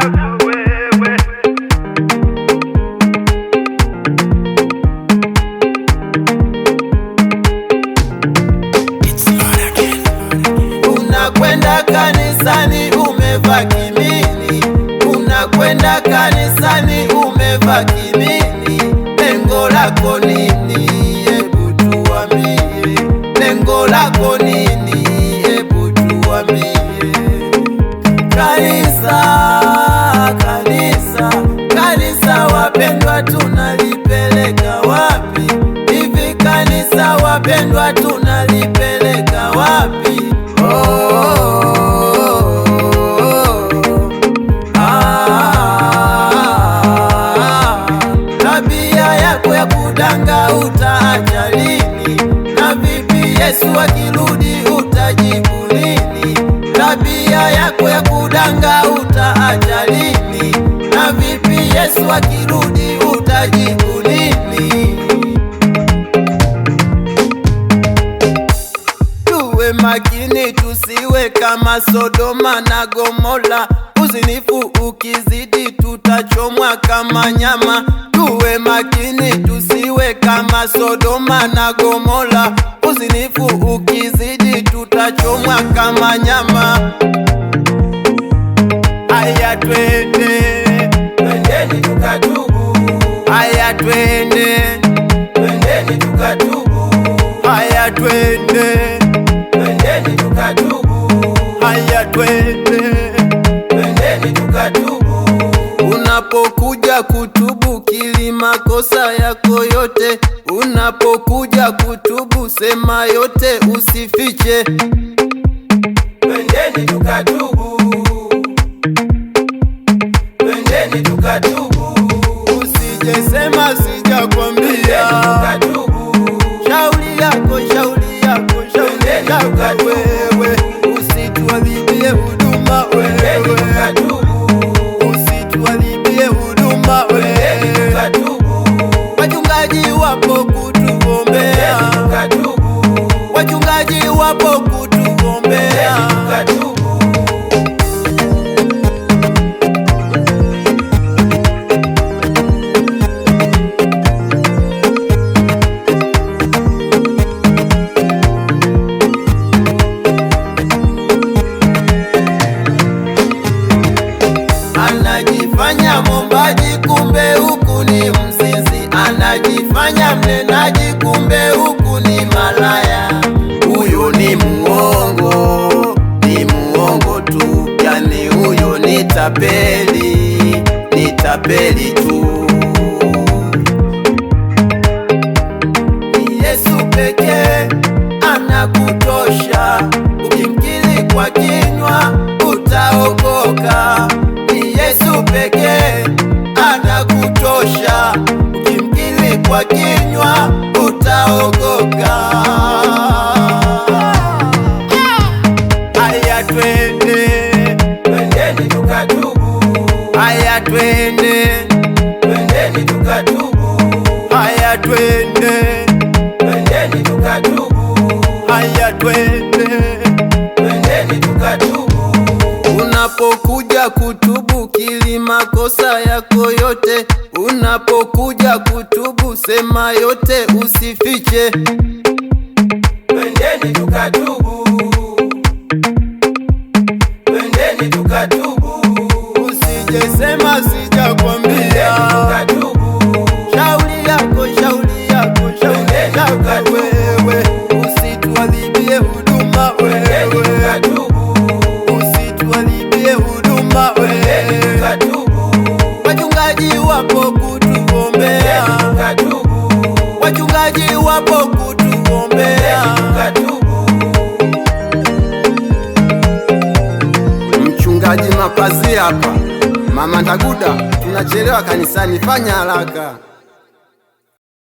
lako wewe. Unakwenda kanisani umevaa kimini, unakwenda kanisani umevaa kimini, lengo lako nini? Hebu tuambie, lengo lako nini? Hebu tuambie. Kanisa, kanisa, kanisa wapendwa, tunalipeleka wapi? Hivi kanisa wapendwa, tunalipeleka wapi? Tabia yako ya kudanga utaacha lini? Na vipi Yesu akirudi utajibu nini? Tabia yako ya kudanga utaacha lini? Na vipi Yesu akirudi utajibu nini? Tuwe makini tusiwe kama Sodoma na Gomora, uzinifu ukizidi tutachomwa kama nyama. Tuwe makini tusiwe kama Sodoma na Gomora, uzinifu ukizidi tutachomwa kama nyama. Aya twende, twendeni tukatubu. Aya twende, twendeni tukatubu. Aya twende, twendeni tukatubu. Aya twende, twendeni tukatubu. Unapokuja kutubu kili makosa yako yote, unapokuja kutubu sema yote usifiche. Twendeni tukatubu, twendeni tukatubu. Usije sema sijakwambia. Shauri yako, shauri yako, shauri yako wewe. Usituharibie huduma wewe, usituharibie huduma wewe. Wachungaji wapo kutuombea, wachungaji wapo kutuombea. Anajifanya mombaji kumbe huku ni mzinzi, anajifanya mnenaji kumbe huku ni malaya. Huyo ni muongo, ni muongo tu, yani huyo ni tapeli, ni tapeli tu. Ni Yesu pekee anakutosha, ukimkiri kwa kinywa utaokoka. Yesu pekee anakutosha, ukimkiri kwa kinywa utaokoka. Aya twende, twendeni tukatubu. Aya twende, twendeni tukatubu. Aya twende, twendeni tukatubu. Aya twende, twendeni tukatubu. Unapokuja kutubu kili makosa yako yote, unapokuja kutubu sema yote usifiche. Twendeni tukatubu, twendeni tukatubu. Usije sema sijakwambia. Shauri yako, shauri yako, shauri yako wewe. Usituharibie huduma wewe, usituharibie huduma wewe. Wachungaji wapo kutuombea, wachungaji wapo kutuombea. Mchungaji Mapazi hapa, Mama Ndaguda, tunachelewa kanisani, fanya haraka.